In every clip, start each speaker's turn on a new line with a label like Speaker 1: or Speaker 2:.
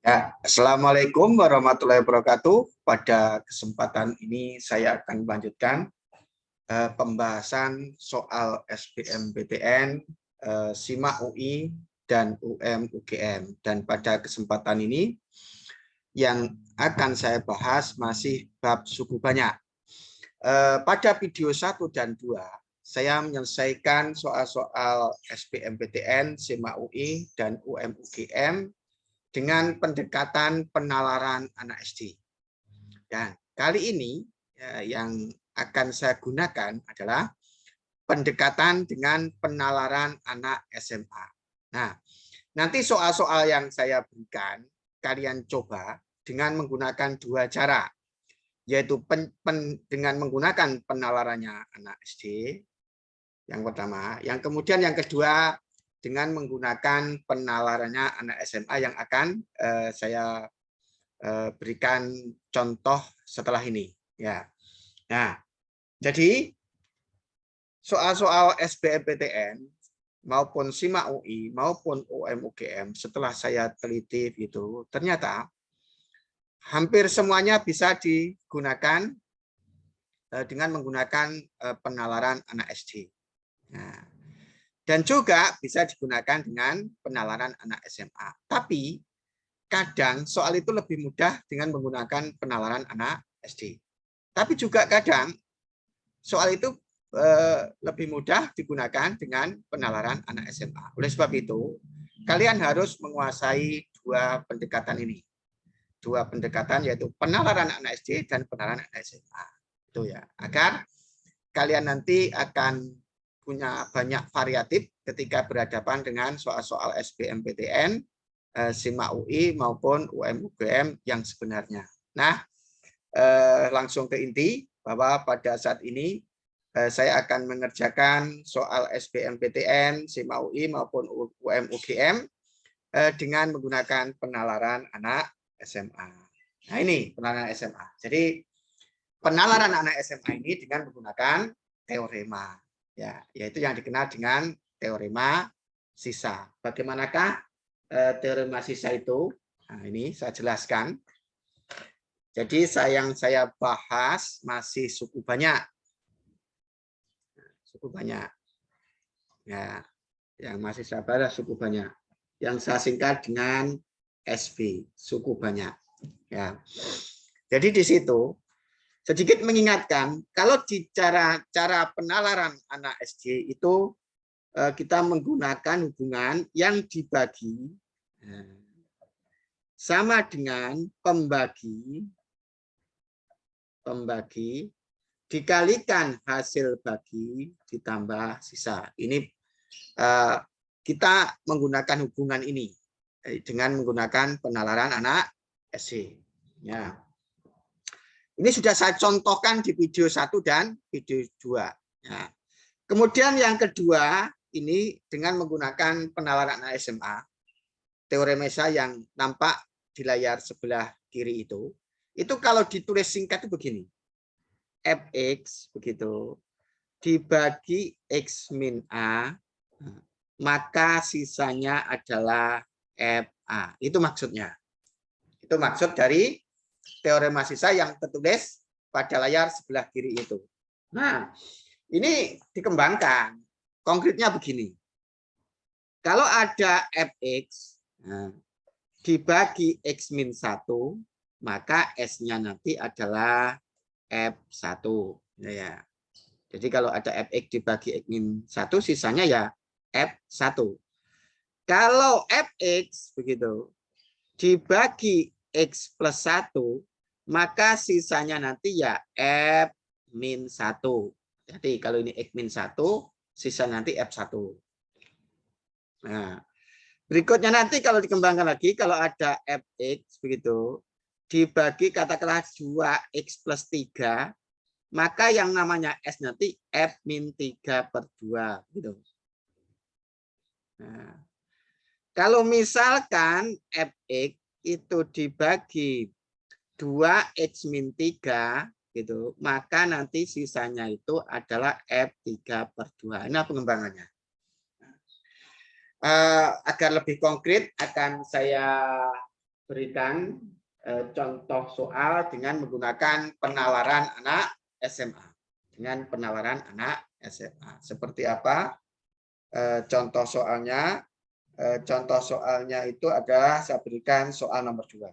Speaker 1: Ya, Assalamualaikum warahmatullahi wabarakatuh. Pada kesempatan ini saya akan melanjutkan pembahasan soal SBMPTN, SIMAK UI, dan UM/UGM. Dan pada kesempatan ini yang akan saya bahas masih bab suku banyak. Pada video 1 dan 2, saya menyelesaikan soal-soal SBMPTN, SIMAK UI, dan UM/UGM dengan pendekatan penalaran anak SD. Dan kali ini yang akan saya gunakan adalah pendekatan dengan penalaran anak SMA. Nah, nanti soal-soal yang saya berikan, kalian coba dengan menggunakan dua cara, yaitu dengan menggunakan penalarannya anak SD, yang pertama. Yang kemudian yang kedua, dengan menggunakan penalarannya anak SMA yang akan saya berikan contoh setelah ini. Ya. Nah, jadi soal-soal SBMPTN maupun SIMAK UI maupun UM/UGM setelah saya teliti itu ternyata hampir semuanya bisa digunakan dengan menggunakan penalaran anak SD. Nah, dan juga bisa digunakan dengan penalaran anak SMA. Tapi kadang soal itu lebih mudah dengan menggunakan penalaran anak SD. Tapi juga kadang soal itu lebih mudah digunakan dengan penalaran anak SMA. Oleh sebab itu, kalian harus menguasai dua pendekatan ini. Dua pendekatan yaitu penalaran anak SD dan penalaran anak SMA. Itu ya, agar kalian nanti akan punya banyak variatif ketika berhadapan dengan soal-soal SBMPTN, SIMAK UI maupun UM/UGM yang sebenarnya. Nah, langsung ke inti bahwa pada saat ini saya akan mengerjakan soal SBMPTN, SIMAK UI maupun UM/UGM dengan menggunakan penalaran anak SMA. Nah, ini penalaran SMA. Jadi penalaran anak SMA ini dengan menggunakan teorema, ya, yaitu yang dikenal dengan teorema sisa. Bagaimanakah teorema sisa itu? Nah, ini saya jelaskan. Jadi yang saya bahas masih suku banyak. Suku banyak. Ya, yang masih saya bahas suku banyak. Yang saya singkat dengan SB, suku banyak. Ya. Jadi di situ sedikit mengingatkan, kalau di cara penalaran anak SD itu kita menggunakan hubungan yang dibagi sama dengan pembagi dikalikan hasil bagi ditambah sisa. Ini kita menggunakan hubungan ini dengan menggunakan penalaran anak SD. Ya. Ini sudah saya contohkan di video 1 dan video 2. Ya. Kemudian yang kedua, ini dengan menggunakan penalaran anak SMA, teorema yang nampak di layar sebelah kiri itu kalau ditulis singkat itu begini. Fx begitu dibagi X min A, maka sisanya adalah FA. Itu maksudnya. Itu maksud dari teorema sisa yang tertulis pada layar sebelah kiri itu. Nah, ini dikembangkan. Konkretnya begini. Kalau ada Fx dibagi X min 1, maka S-nya nanti adalah F1. Ya. Jadi kalau ada Fx dibagi X min 1, sisanya ya F1. Kalau Fx begitu dibagi X plus 1, maka sisanya nanti ya F min 1. Jadi kalau ini X min 1, sisa nanti F1. Nah, berikutnya nanti kalau dikembangkan lagi, kalau ada Fx begitu, dibagi katakanlah 2X plus 3, maka yang namanya S nanti F min 3 per 2. Gitu. Nah, kalau misalkan Fx itu dibagi 2X min 3, gitu, maka nanti sisanya itu adalah F3 per 2. Nah, pengembangannya. Agar lebih konkret akan saya berikan contoh soal dengan menggunakan penalaran anak SMA. Dengan penalaran anak SMA. Seperti apa contoh soalnya? Contoh soalnya itu adalah saya berikan soal nomor 2.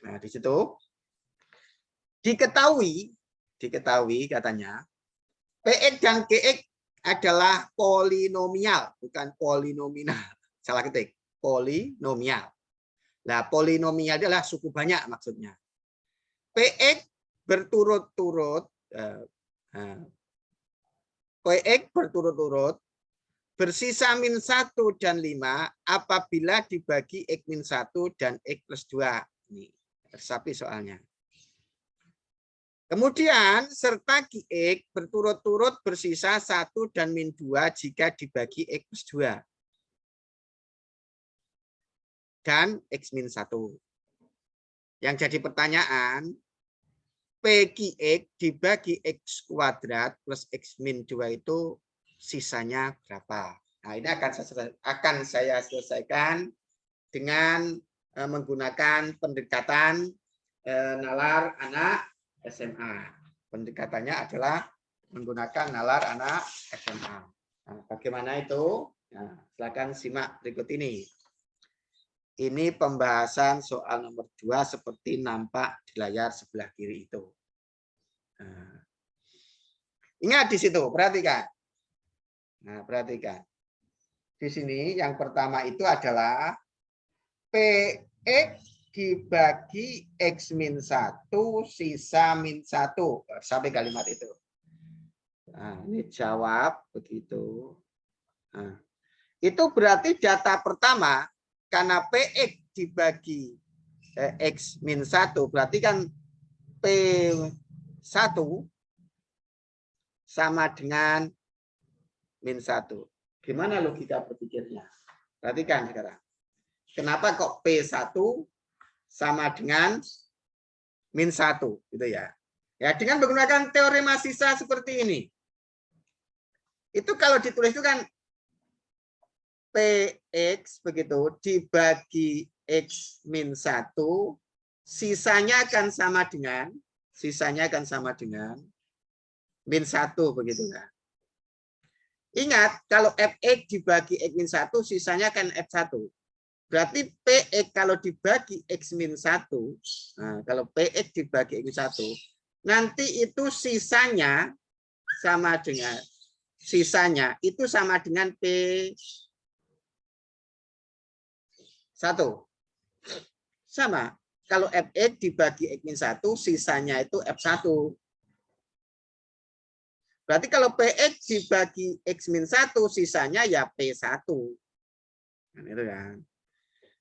Speaker 1: Nah, di situ diketahui katanya PX dan QX adalah polinomial, bukan polinominal. Salah ketik, polinomial. Nah, polinomial adalah suku banyak maksudnya. PX berturut-turut PX berturut-turut bersisa min 1 dan 5 apabila dibagi X min 1 dan X plus 2. Ini resapi soalnya. Kemudian serta QX berturut-turut bersisa 1 dan min 2 jika dibagi X plus 2. Dan X min 1. Yang jadi pertanyaan, PQX dibagi X kuadrat plus X min 2 itu sisanya berapa? Nah, ini akan saya selesaikan dengan menggunakan pendekatan nalar anak SMA. Pendekatannya adalah menggunakan nalar anak SMA. Nah, bagaimana itu? Nah, silakan simak berikut ini. Ini pembahasan soal nomor 2 seperti nampak di layar sebelah kiri itu. Nah, ingat di situ, perhatikan. Nah, perhatikan. Di sini yang pertama itu adalah PX dibagi X min 1 sisa min 1. Sampai kalimat itu. Nah, ini jawab begitu. Nah, itu berarti data pertama karena PX dibagi X min 1 berarti kan P1 sama dengan min 1. Gimana logika berpikirnya? Perhatikan sekarang. Kenapa kok P1 sama dengan min 1 gitu ya? Ya, dengan menggunakan teorema sisa seperti ini. Itu kalau ditulis itu kan PX begitu dibagi X min 1 sisanya akan sama dengan min 1 begitu kan. Ingat kalau Fx dibagi X min 1 sisanya kan F1. Berarti PX kalau dibagi X min 1, nah, kalau PX dibagi X min 1, nanti itu sisanya sama dengan P1. Sama. Kalau Fx dibagi X min 1, sisanya itu F1. Berarti kalau PX dibagi X min 1, sisanya ya P1. Nah, itu kan.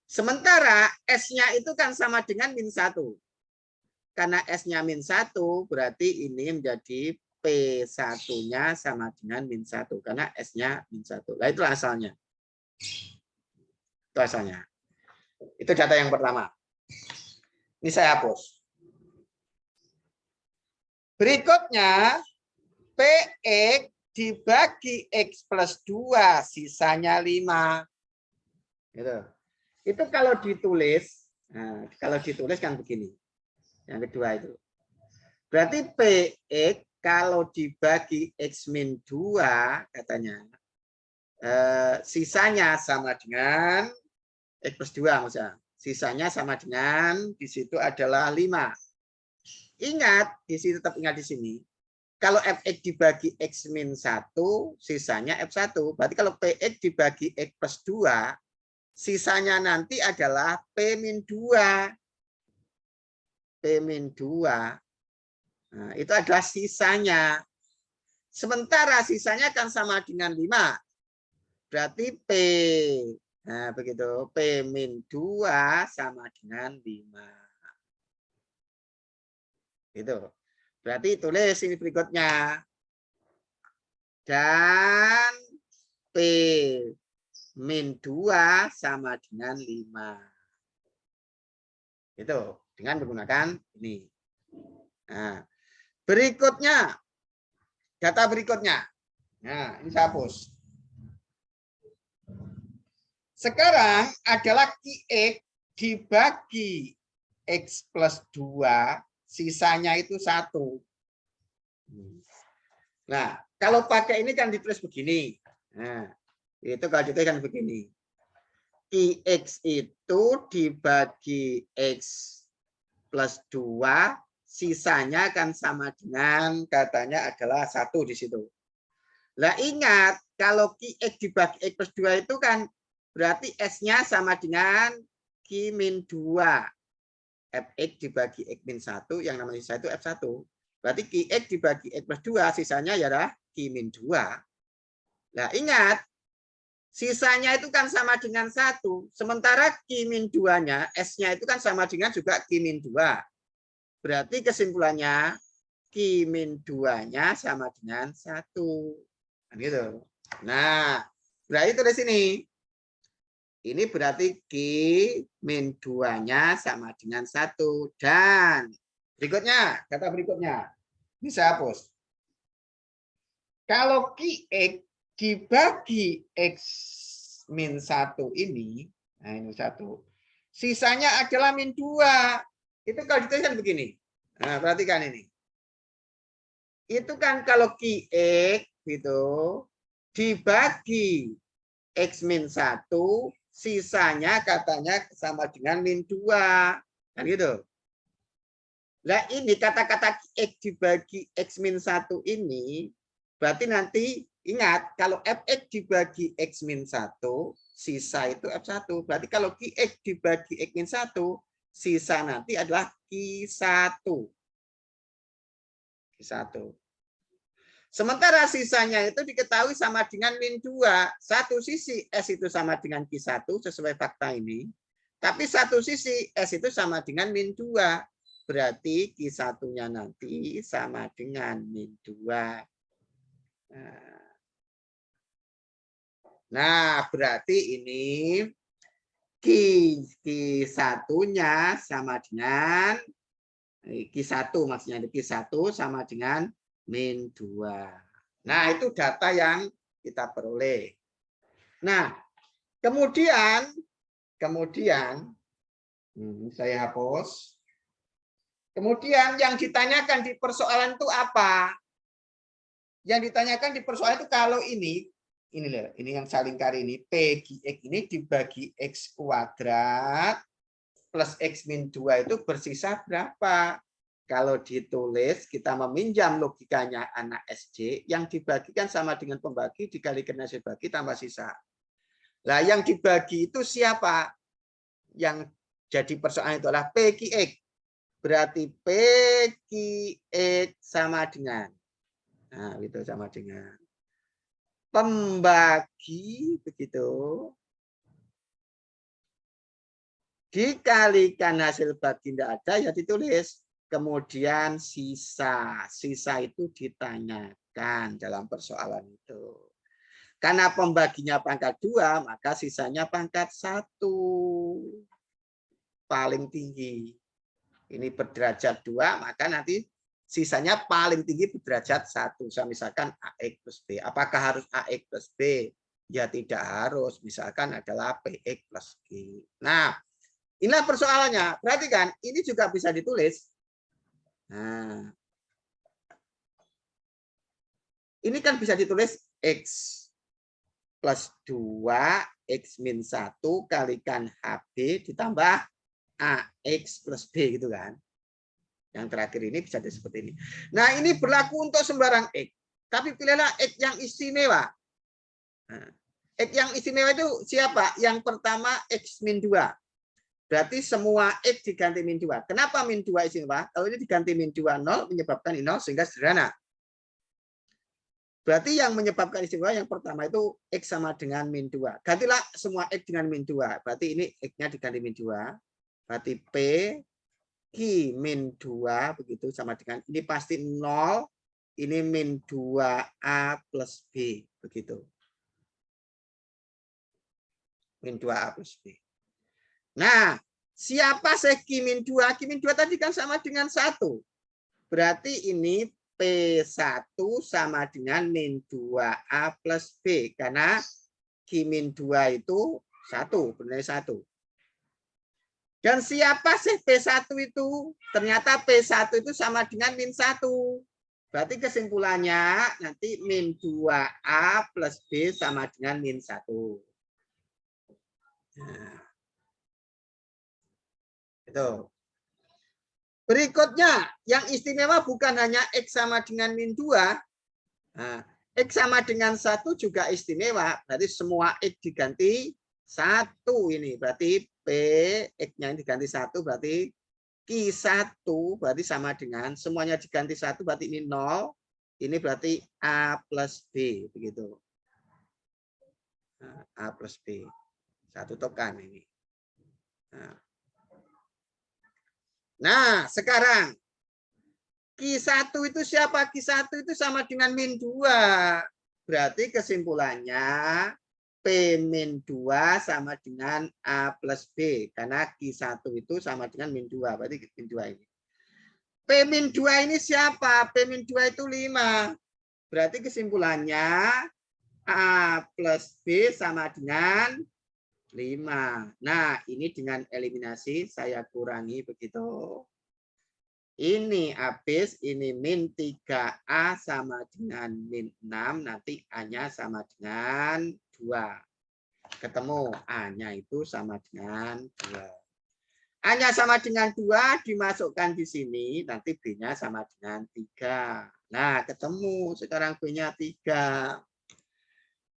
Speaker 1: Sementara S-nya itu kan sama dengan min 1. Karena S-nya min 1, berarti ini menjadi P1-nya sama dengan min 1. Karena S-nya min 1. Nah, itu asalnya. Itu asalnya. Itu data yang pertama. Ini saya hapus. Berikutnya, PX dibagi X plus 2, sisanya 5. Gitu. Itu kalau ditulis, nah, kan begini. Yang kedua itu. Berarti PX kalau dibagi X min 2, katanya, sisanya sama dengan X plus 2 maksudnya. Sisanya sama dengan, di situ adalah 5. Ingat, di sini tetap ingat di sini. Kalau Fx dibagi X min 1, sisanya F1. Berarti kalau Px dibagi X plus 2, sisanya nanti adalah P min 2. P min 2. Nah, itu adalah sisanya. Sementara sisanya kan sama dengan 5. Berarti P. Nah, begitu. P min 2 sama dengan 5. Gitu. Berarti tulis ini berikutnya. Dan P min 2 sama dengan 5. Itu dengan menggunakan ini. Nah, berikutnya, data berikutnya. Nah, ini saya hapus. Sekarang adalah QX dibagi X plus 2, sisanya itu 1. Nah, kalau pakai ini kan ditulis begini. Nah, itu kalau ditulis kan begini. X itu dibagi X plus 2, sisanya kan sama dengan katanya adalah 1 di situ. Nah, ingat, kalau X dibagi X plus 2 itu kan berarti S-nya sama dengan Q min 2. Fx dibagi X min 1, yang namanya sisa itu F1. Berarti Qx dibagi X plus 2, sisanya ya adalah Q min 2. Nah, ingat, sisanya itu kan sama dengan 1. Sementara Q min 2-nya, S-nya itu kan sama dengan juga Q min 2. Berarti kesimpulannya, Q min 2-nya sama dengan 1. Gitu. Nah, berarti itu di sini. Ini berarti Q min 2-nya sama dengan 1. Dan berikutnya, kata berikutnya. Ini saya hapus. Kalau Qx dibagi X min 1 ini, nah ini 1, sisanya adalah min 2. Itu kalau dituliskan begini. Nah, perhatikan ini. Itu kan kalau Qx gitu dibagi X min 1, sisanya katanya sama dengan min 2. Kan gitu. Nah ini kata-kata X dibagi X min 1 ini, berarti nanti ingat, kalau Fx dibagi X min 1, sisa itu F1. Berarti kalau Qx dibagi X min 1, sisa nanti adalah Q1. Q1. Sementara sisanya itu diketahui sama dengan min 2. Satu sisi S itu sama dengan Q1 sesuai fakta ini. Tapi satu sisi S itu sama dengan min 2. Berarti Q1-nya nanti sama dengan min 2. Nah, berarti ini Q1-nya sama dengan Q1, maksudnya Q1 sama dengan min 2. Nah, itu data yang kita peroleh. Nah, kemudian saya hapus. Kemudian yang ditanyakan di persoalan itu apa? Yang ditanyakan di persoalan itu kalau ini yang saling kari ini, PGX ini dibagi X kuadrat plus X min 2 itu bersisa berapa? Kalau ditulis, kita meminjam logikanya anak SD, yang dibagikan sama dengan pembagi, dikalikan hasil bagi, tambah sisa. Nah, yang dibagi itu siapa? Yang jadi persoalan itu adalah PQX. Berarti PQX sama dengan, nah itu sama dengan pembagi, begitu. Dikalikan hasil bagi tidak ada, ya ditulis. Kemudian sisa itu ditanyakan dalam persoalan itu. Karena pembaginya pangkat 2, maka sisanya pangkat 1. Paling tinggi. Ini berderajat 2, maka nanti sisanya paling tinggi berderajat 1. Saya misalkan AX plus B. Apakah harus AX plus B? Ya tidak harus. Misalkan adalah PX plus G. Nah, inilah persoalannya. Perhatikan, ini juga bisa ditulis. Nah, ini kan bisa ditulis X plus 2, X min 1 kalikan HB ditambah AX plus B gitu kan. Yang terakhir ini bisa seperti ini. Nah, ini berlaku untuk sembarang X. Tapi pilihlah X yang istimewa. Nah, X yang istimewa itu siapa? Yang pertama X min 2. Berarti semua X diganti min 2. Kenapa min 2 istimewa? Kalau ini diganti min 2, 0 menyebabkan ini 0 sehingga sederhana. Berarti yang menyebabkan istimewa yang pertama itu X sama dengan min 2. Gantilah semua X dengan min 2. Berarti ini X-nya diganti min 2. Berarti P Q min 2 begitu sama dengan ini pasti 0. Ini min 2A plus B begitu. Min 2A plus B. Nah, siapa Q min 2? Q min 2 tadi kan sama dengan 1. Berarti ini P1 sama dengan min 2A plus B. Karena Q min 2 itu 1, bernilai 1. Dan siapa sih P1 itu? Ternyata P1 itu sama dengan min 1. Berarti kesimpulannya nanti min 2A plus B sama dengan min 1. Nah, itu. Berikutnya, yang istimewa bukan hanya X sama dengan min 2. Nah, X sama dengan 1 juga istimewa. Berarti semua X diganti 1 ini. Berarti P, X-nya diganti 1, berarti Q1 berarti sama dengan semuanya diganti 1 berarti ini 0. Ini berarti A plus B begitu. Nah, A plus B. Satu tokan ini. Nah, sekarang Q1 itu siapa? Q1 itu sama dengan min 2. Berarti kesimpulannya P min 2 sama dengan A plus B. Karena Q1 itu sama dengan min 2. Berarti min 2 ini. P min 2 ini siapa? P min 2 itu 5. Berarti kesimpulannya A plus B sama dengan 5. Nah, ini dengan eliminasi saya kurangi begitu. Ini habis, ini min 3A sama dengan min 6. Nanti A-nya sama dengan 2. Ketemu A-nya itu sama dengan 2. A-nya sama dengan 2 dimasukkan di sini. Nanti B-nya sama dengan 3. Nah, ketemu sekarang B-nya 3.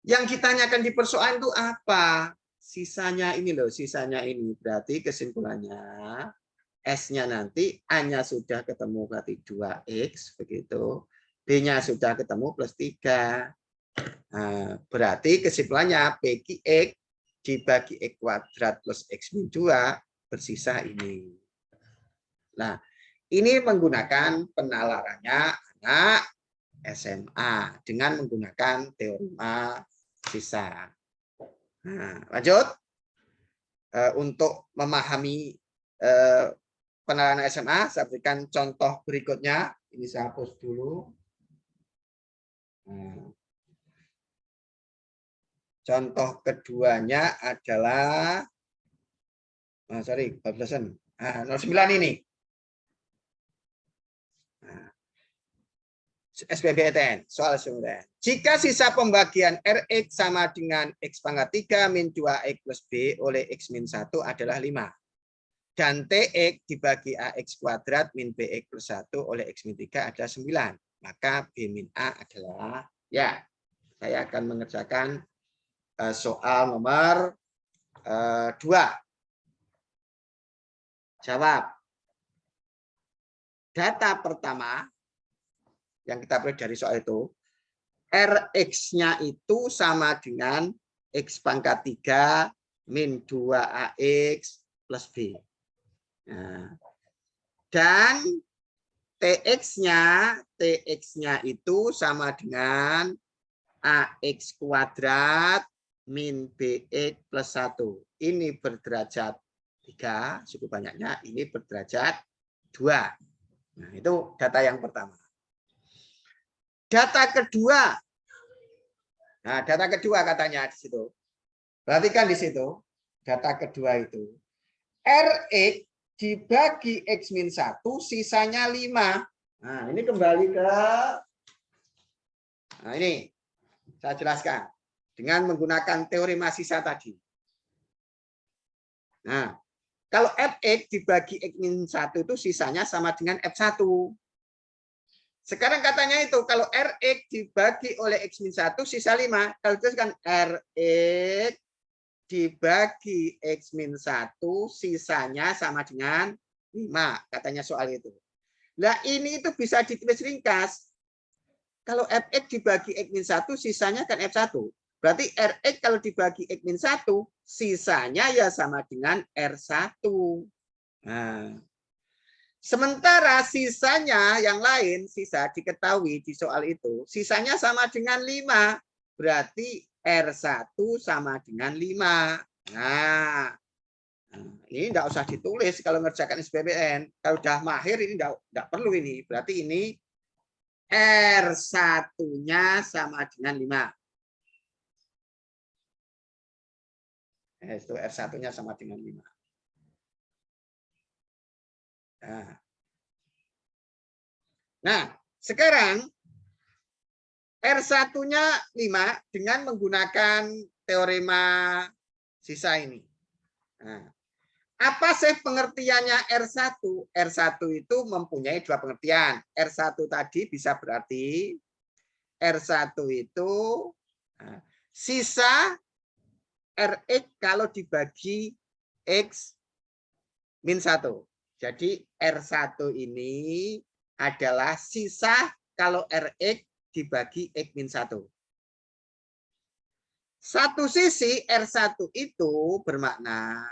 Speaker 1: Yang ditanyakan di persoalan itu apa? Sisanya ini loh, sisanya ini. Berarti kesimpulannya S-nya nanti A-nya sudah ketemu berarti 2X begitu. B-nya sudah ketemu plus 3. Nah, berarti kesimpulannya PQX dibagi X kuadrat plus X min 2 bersisa ini. Nah, ini menggunakan penalarannya anak SMA dengan menggunakan teorema sisa. Nah, lanjut. Untuk memahami penalaran SMA, saya berikan contoh berikutnya. Ini saya hapus dulu. Contoh keduanya adalah, sorry, 09 ini. SPBTN, soal sumber. Jika sisa pembagian Rx sama dengan X pangkat 3 min 2X plus B oleh X min 1 adalah 5. Dan Tx dibagi Ax kuadrat min Bx plus 1 oleh X min 3 adalah 9. Maka B min A adalah, ya, saya akan mengerjakan soal nomor 2. Jawab. Data pertama yang kita peroleh dari soal itu, Rx-nya itu sama dengan X pangkat 3 min 2Ax plus B. Nah, dan TX-nya itu sama dengan AX kuadrat min BX plus 1. Ini berderajat 3, cukup banyaknya. Ini berderajat 2. Nah, itu data yang pertama. Data kedua. Nah, data kedua katanya di situ. Perhatikan di situ. Data kedua itu. Rx dibagi X min 1, sisanya 5. Nah, ini kembali ke... Nah, ini. Saya jelaskan. Dengan menggunakan teorema sisa tadi. Nah, kalau Fx dibagi X min 1 itu sisanya sama dengan F1. Sekarang katanya itu kalau Rx dibagi oleh X min 1 sisa 5. Kalau itu kan Rx dibagi X min 1 sisanya sama dengan 5. Katanya soal itu. Nah ini itu bisa ditulis ringkas. Kalau Fx dibagi X min 1 sisanya kan F1. Berarti Rx kalau dibagi X min 1 sisanya ya sama dengan R1. Nah, sementara sisanya yang lain, sisa diketahui di soal itu, sisanya sama dengan 5. Berarti R1 sama dengan 5. Nah, ini tidak usah ditulis kalau ngerjakan SBMPTN. Kalau sudah mahir ini tidak perlu ini. Berarti ini R1-nya sama dengan 5. Itu R1-nya sama dengan 5. Nah, sekarang R1-nya 5 dengan menggunakan teorema sisa ini. Nah, apa sih pengertiannya R1? R1 itu mempunyai dua pengertian. R1 tadi bisa berarti R1 itu sisa Rx kalau dibagi X min 1. Jadi R1 ini adalah sisa kalau Rx dibagi X min 1. Satu sisi R1 itu bermakna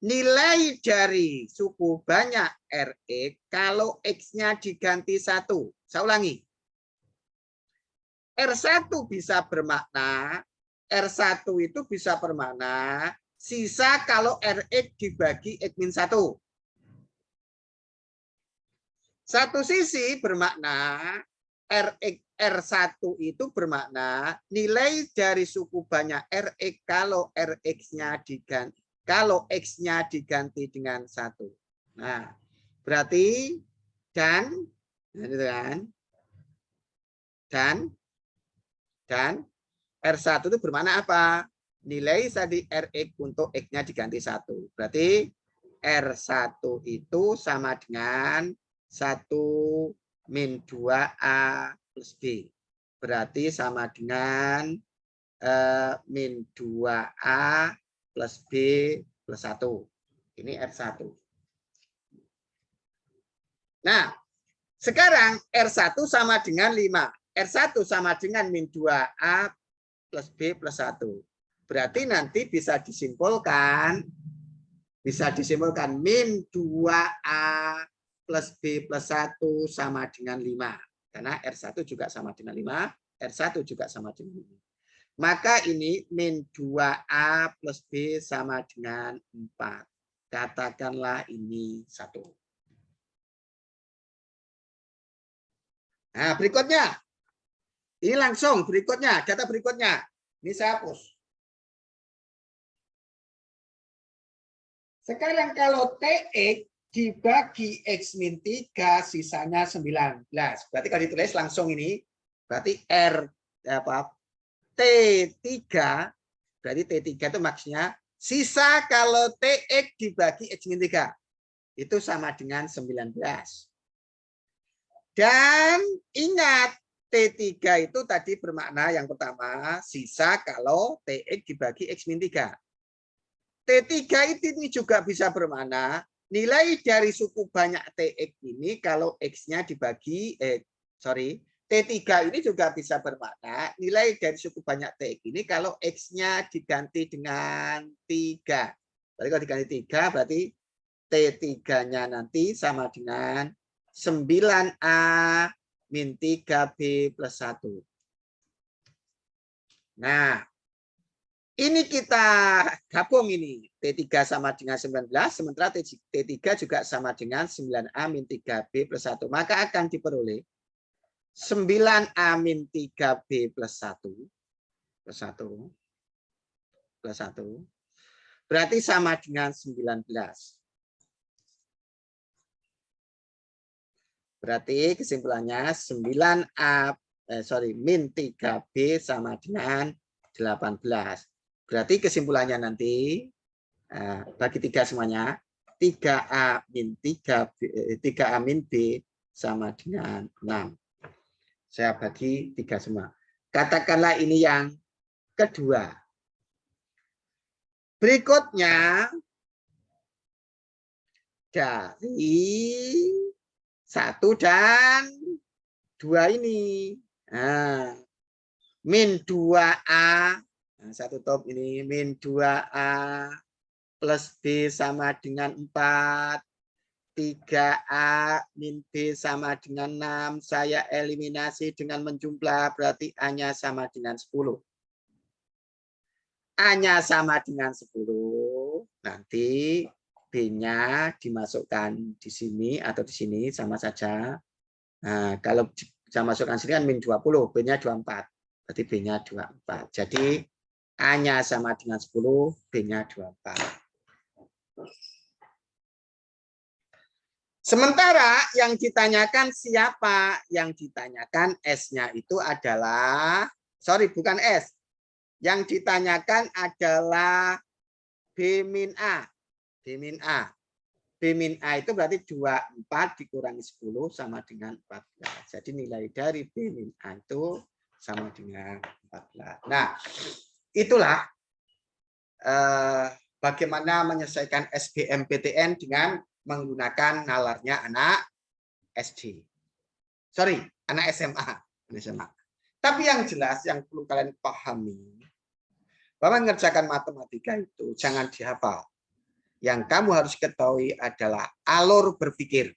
Speaker 1: nilai dari suku banyak Rx kalau X-nya diganti 1. Saya ulangi. R1 bisa bermakna, R1 itu bisa bermakna sisa kalau Rx dibagi X min 1. Satu sisi bermakna R1 itu bermakna nilai dari suku banyak Rx kalau Rx-nya diganti, kalau X-nya diganti dengan 1. Nah, berarti dan R1 itu bermakna apa? Nilai tadi Rx untuk X-nya diganti 1. Berarti R1 itu sama dengan 1 min 2A plus B. Berarti sama dengan min 2A plus B plus 1. Ini R1. Nah, sekarang R1 sama dengan 5. R1 sama dengan min 2A plus B plus 1. Berarti nanti bisa disimpulkan min 2A plus B plus 1 sama dengan 5. Karena R1 juga sama dengan 5, R1 juga sama dengan 5. Maka ini min 2A plus B sama dengan 4. Katakanlah ini 1. Nah, berikutnya. Ini langsung berikutnya, data berikutnya. Ini saya hapus. Sekarang kalau TX dibagi X min 3 sisanya 19. Berarti kalau ditulis langsung ini, berarti T3, berarti T3 itu maksudnya sisa kalau TX dibagi X min 3. Itu sama dengan 19. Dan ingat, T3 itu tadi bermakna yang pertama, sisa kalau TX dibagi X min 3. T3 ini juga bisa bermakna nilai dari suku banyak TX ini kalau X-nya dibagi, T3 ini juga bisa bermakna nilai dari suku banyak TX ini kalau X-nya diganti dengan 3. Berarti kalau diganti 3, berarti T3-nya nanti sama dengan 9A min 3B plus 1. Nah, ini kita gabung ini. T3 sama dengan 19, sementara T3 juga sama dengan 9A min 3B plus 1. Maka akan diperoleh 9A min 3B plus 1. Plus 1. Berarti sama dengan 19. Berarti kesimpulannya min 3B sama dengan 18. Berarti kesimpulannya nanti bagi 3 semuanya 3A min B sama dengan 6. Saya bagi 3 semua. Katakanlah ini yang kedua. Berikutnya dari 1 dan 2 ini. Nah, min 2A, satu top ini, min 2A plus B sama dengan 4. 3A min B sama dengan 6. Saya eliminasi dengan menjumlah, berarti A-nya sama dengan 10. A-nya sama dengan 10. Nanti B-nya dimasukkan di sini atau di sini sama saja. Nah, kalau saya masukkan sini kan min 20, B-nya 24. Berarti B-nya 24. Jadi A-nya sama dengan 10, B-nya 24. Sementara yang ditanyakan siapa? Yang ditanyakan S-nya itu adalah, sorry bukan S. Yang ditanyakan adalah B-A. B-A. B-A itu berarti 24 dikurangi 10 sama dengan 14. Jadi nilai dari B-A itu sama dengan 14. Nah, itulah bagaimana menyelesaikan SBMPTN dengan menggunakan nalarnya anak SD. Sorry, anak SMA. Tapi yang jelas yang perlu kalian pahami, bahwa mengerjakan matematika itu jangan dihafal. Yang kamu harus ketahui adalah alur berpikir.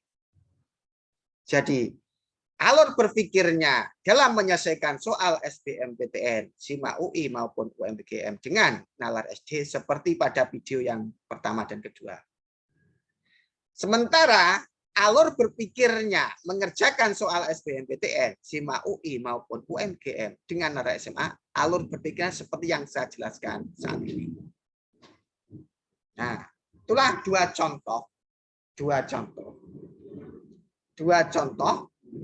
Speaker 1: Jadi, alur berpikirnya dalam menyelesaikan soal SBMPTN, SIMA UI maupun UMGM dengan nalar SD seperti pada video yang pertama dan kedua. Sementara alur berpikirnya mengerjakan soal SBMPTN, SIMA UI maupun UMGM dengan nalar SMA, alur berpikirnya seperti yang saya jelaskan saat ini. Nah, itulah dua contoh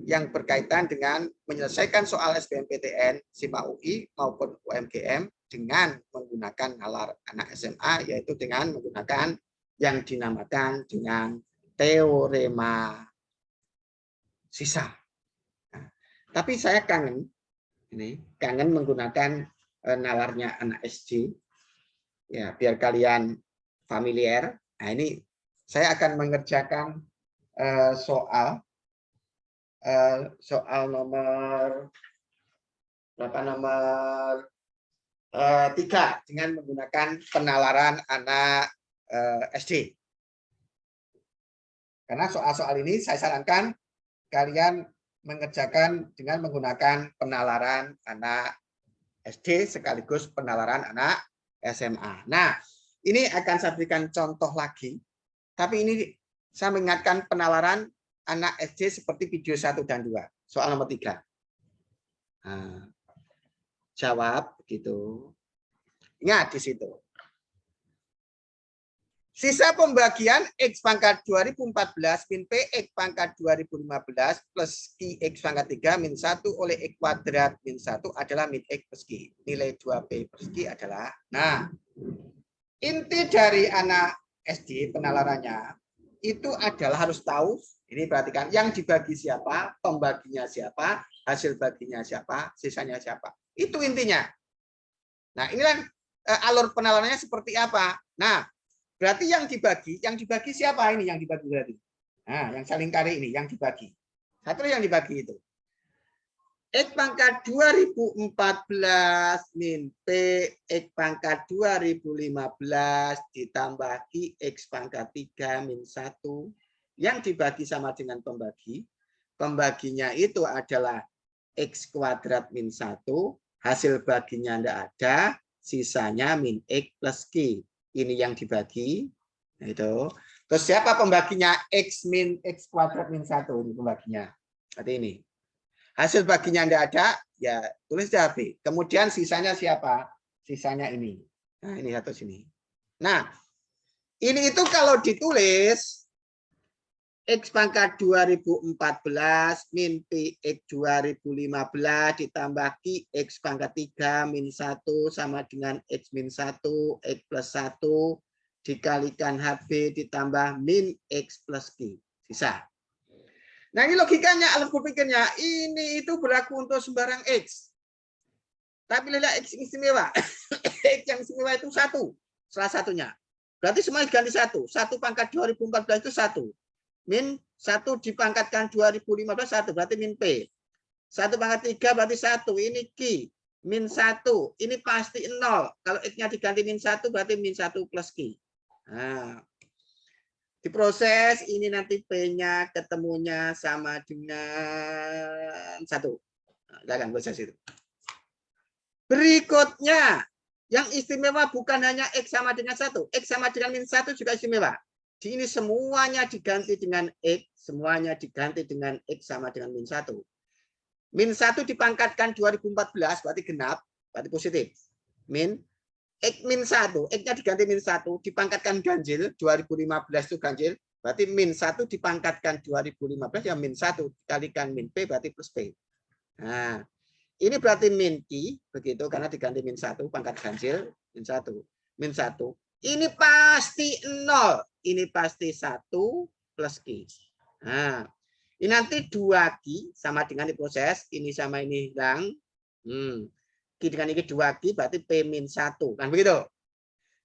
Speaker 1: yang berkaitan dengan menyelesaikan soal SBMPTN, SIMA UI maupun UMGM dengan menggunakan nalar anak SMA, yaitu dengan menggunakan yang dinamakan dengan teorema sisa. Nah, tapi saya kangen menggunakan nalarnya anak SD, ya biar kalian familiar. Nah, ini saya akan mengerjakan soal nomor berapa, nomor 3 dengan menggunakan penalaran anak SD. Karena soal-soal ini saya sarankan kalian mengerjakan dengan menggunakan penalaran anak SD sekaligus penalaran anak SMA. Nah, ini akan saya berikan contoh lagi, tapi ini saya mengingatkan penalaran anak SD seperti video 1 dan 2. Soal nomor 3. Nah, jawab begitu. Ingat di situ. Sisa pembagian X pangkat 2014 min P X pangkat 2015 plus Q X pangkat 3 min 1 oleh X kuadrat min 1 adalah min X plus Q. Nilai 2P plus Q adalah, nah, inti dari anak SD penalarannya itu adalah harus tahu, ini perhatikan, yang dibagi siapa, pembaginya siapa, hasil baginya siapa, sisanya siapa. Itu intinya. Nah, inilah alur penalarannya seperti apa. Nah, berarti yang dibagi siapa ini yang dibagi berarti? Nah, yang saling kari ini, yang dibagi. Satu yang dibagi itu. X pangkat 2014 min P X pangkat 2015 ditambah Q X pangkat 3 min 1 yang dibagi sama dengan pembagi. Pembaginya itu adalah X kuadrat min 1, hasil baginya tidak ada, sisanya min X plus Q. Ini yang dibagi. Nah, itu. Terus siapa pembaginya? X min X kuadrat min 1 ini pembaginya. Seperti ini. Hasil baginya tidak ada, ya tulis B. Kemudian sisanya siapa? Sisanya ini. Nah, ini satu sini. Nah, ini itu kalau ditulis X pangkat 2014 min P X 2015 ditambah Q X pangkat 3 min 1 sama dengan X min 1 X plus 1 dikalikan HB ditambah min X plus Q. Sisa. Nah, ini logikanya, alur berpikirnya. Ini itu berlaku untuk sembarang X. Tapi lihat X istimewa. X yang istimewa itu 1. Salah satunya. Berarti semuanya ganti 1. 1 pangkat 2014 itu 1. Min 1 dipangkatkan 2015 1. Berarti min P. 1 pangkat 3 berarti 1. Ini Q. Min 1. Ini pasti 0. Kalau X-nya diganti min 1 berarti min 1 plus Q. Nah. Diproses, ini nanti P-nya ketemunya sama dengan 1. Nah, proses itu. Berikutnya, yang istimewa bukan hanya X sama dengan 1. X sama dengan min 1 juga istimewa. Di ini semuanya diganti dengan X, semuanya diganti dengan X sama dengan min 1. Min 1 dipangkatkan 2014, berarti genap, berarti positif. Min X min 1, X-nya diganti min 1, dipangkatkan ganjil, 2015 itu ganjil, Berarti min 1 dipangkatkan 2015 ya min 1 dikalikan min P berarti plus P. Nah, ini berarti min Q begitu karena diganti min 1 pangkat ganjil min 1. Min 1. Ini pasti 0. Ini pasti 1 plus Q. Nah, ini nanti 2Q sama dengan diproses, ini sama ini hilang. Q dengan ini 2Q berarti P min 1. Kan begitu?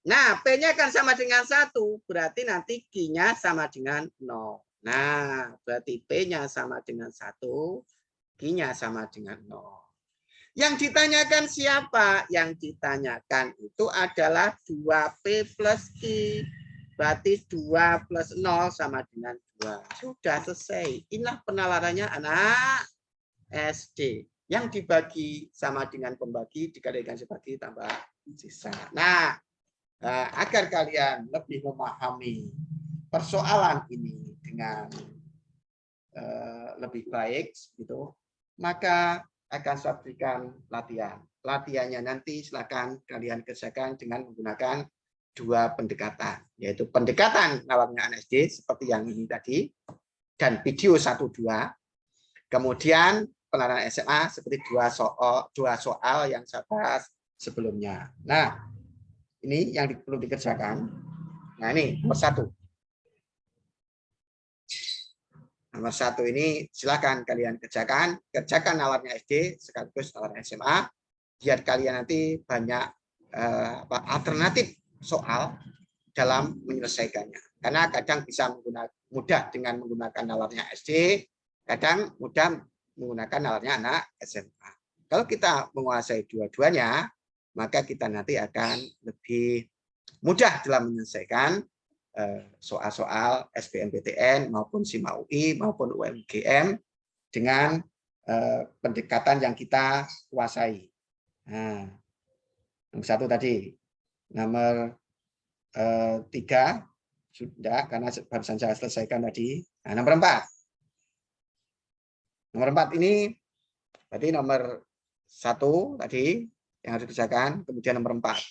Speaker 1: Nah, P-nya kan sama dengan 1, berarti nanti Q-nya sama dengan 0. Nah, berarti P-nya sama dengan 1, Q-nya sama dengan 0. Yang ditanyakan siapa? Yang ditanyakan itu adalah 2P plus Q. Berarti 2 plus 0 sama dengan 2. Sudah selesai. Inilah penalarannya anak SD. Yang dibagi sama dengan pembagi, dikalikan sebagi tambah sisa. Nah, agar kalian lebih memahami persoalan ini dengan lebih baik, gitu, maka akan saya berikan latihan. Latihannya nanti silakan kalian kerjakan dengan menggunakan 2 pendekatan, yaitu pendekatan nalarnya anak SD seperti yang ini tadi, dan video 1-2. Kemudian penalaran SMA seperti 2 soal yang saya bahas sebelumnya. Nah, ini yang perlu dikerjakan. Nah, ini nomor 1. Nomor 1 ini silakan kalian kerjakan nalarnya SD sekaligus nalarnya SMA, biar kalian nanti banyak alternatif soal dalam menyelesaikannya. Karena kadang bisa mudah dengan menggunakan nalarnya SD, kadang mudah menggunakan nalarnya anak SMA. Kalau kita menguasai dua-duanya, maka kita nanti akan lebih mudah dalam menyelesaikan soal-soal SBMPTN maupun SIMA UI maupun UMGM dengan pendekatan yang kita kuasai. Nah, nomor 1 tadi, nomor 3 sudah karena barusan saya selesaikan tadi. Nah, nomor 4. Nomor 4 ini berarti nomor 1 tadi yang harus dikerjakan, kemudian nomor 4.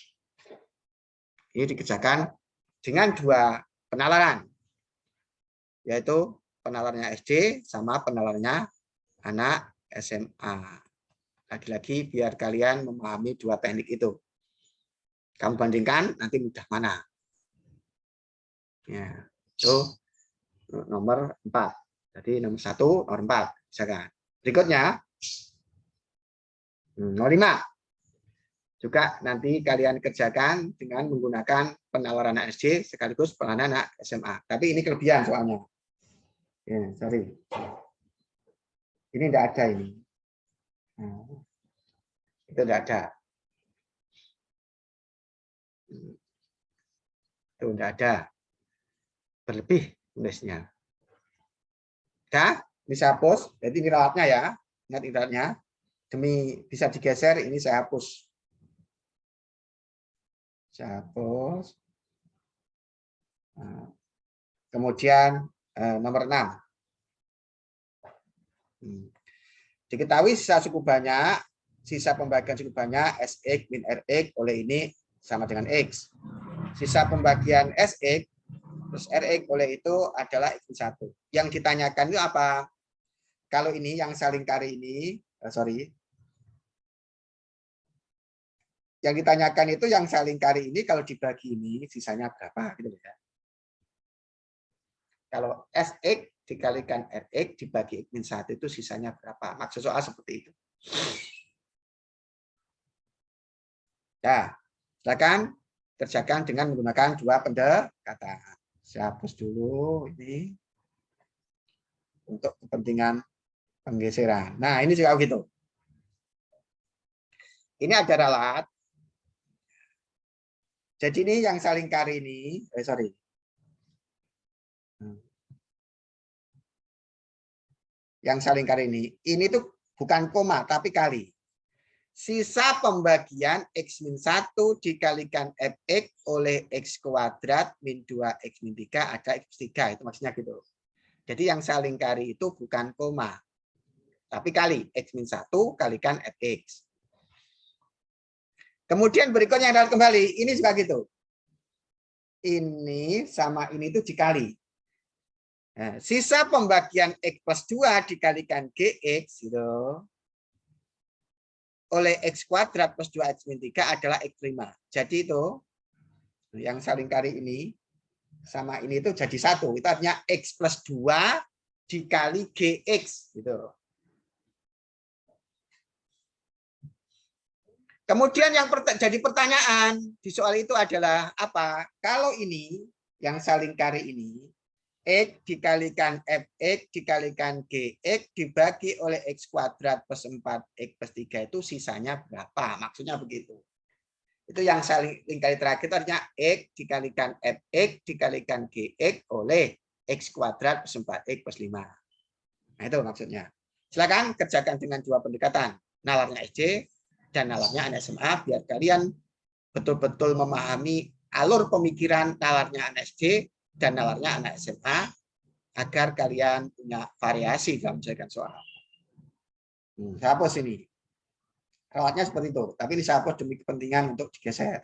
Speaker 1: Ini dikerjakan dengan 2 penalaran, yaitu penalarannya SD sama penalarannya anak SMA. Lagi-lagi biar kalian memahami 2 teknik itu. Kamu bandingkan nanti mudah mana. Ya, itu nomor 4. Jadi nomor 1, nomor 4. Misalkan. Berikutnya, nomor 5. Juga nanti kalian kerjakan dengan menggunakan penalaran anak SD sekaligus penalaran anak SMA. Tapi ini kelebihan soalnya. Ya, sorry. Ini tidak ada ini. Nah, itu tidak ada. Itu tidak ada. Berlebih tulisnya. Nah, ini saya hapus. Jadi ini rawatnya ya. Ingat ibaratnya. Demi bisa digeser, ini saya hapus. Saya hapus. Nah, kemudian nomor 6. Diketahui sisa cukup banyak, sisa pembagian cukup banyak, SX min RX oleh ini sama dengan X. Sisa pembagian SX plus RX oleh itu adalah X1. Yang ditanyakan itu apa? Kalau ini yang saling kari ini, yang ditanyakan itu yang saling kari ini kalau dibagi ini sisanya berapa? Gitu ya. Kalau SX dikalikan RX dibagi X-1 itu sisanya berapa? Maksud soal seperti itu. Nah, silakan kerjakan dengan menggunakan 2 pendekatan. Saya hapus dulu ini untuk kepentingan penggeseran. Nah, ini juga begitu. Ini ada ralat. Jadi ini yang saling kari ini, yang saling kari ini tuh bukan koma tapi kali. Sisa pembagian X-1 dikalikan Fx oleh X kuadrat min 2X min 3 ada X3. Itu maksudnya gitu. Jadi yang saling kari itu bukan koma. Tapi kali. X-1 kalikan Fx. Kemudian berikutnya adalah kembali. Ini juga gitu. Ini sama ini itu dikali. Nah, sisa pembagian X plus 2 dikalikan GX gitu, oleh X kuadrat plus 2X min 3 adalah X5. Jadi itu yang saling kari ini sama ini itu jadi 1. Itu artinya X plus 2 dikali GX gitu. Kemudian yang jadi pertanyaan di soal itu adalah apa? Kalau ini yang saling kari ini X dikalikan Fx dikalikan Gx dibagi oleh X kuadrat plus 4X plus 3 itu sisanya berapa? Maksudnya begitu. Itu yang saling kali terakhir itu artinya X dikalikan Fx dikalikan Gx oleh X kuadrat plus 4X plus 5. Nah itu maksudnya. Silakan kerjakan dengan dua pendekatan. Nalarnya SC dan nalarnya anak SMA biar kalian betul-betul memahami alur pemikiran nalarnya anak SD dan nalarnya anak SMA agar kalian punya variasi dalam menyelesaikan soal. Saya hapus ini. Rawatnya seperti itu, tapi ini saya hapus demi kepentingan untuk digeser.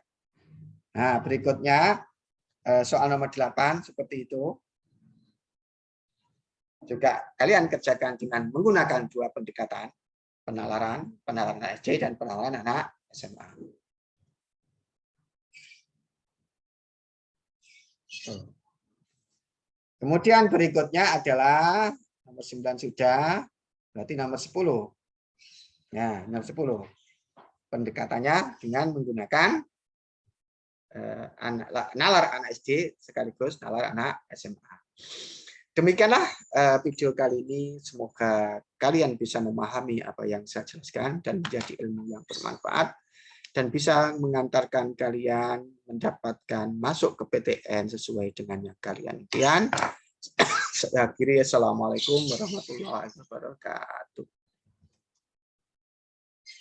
Speaker 1: Nah, berikutnya soal nomor 8 seperti itu. Juga kalian kerjakan dengan menggunakan dua pendekatan, penalaran anak SD dan penalaran anak SMA. Kemudian berikutnya adalah nomor 9 sudah, berarti nomor 10. Ya, nomor 10. Pendekatannya dengan menggunakan nalar anak SD sekaligus nalar anak SMA. Demikianlah video kali ini. Semoga kalian bisa memahami apa yang saya jelaskan dan menjadi ilmu yang bermanfaat dan bisa mengantarkan kalian mendapatkan masuk ke PTN sesuai dengan yang kalian impikan. Saya akhiri, assalamualaikum warahmatullahi wabarakatuh.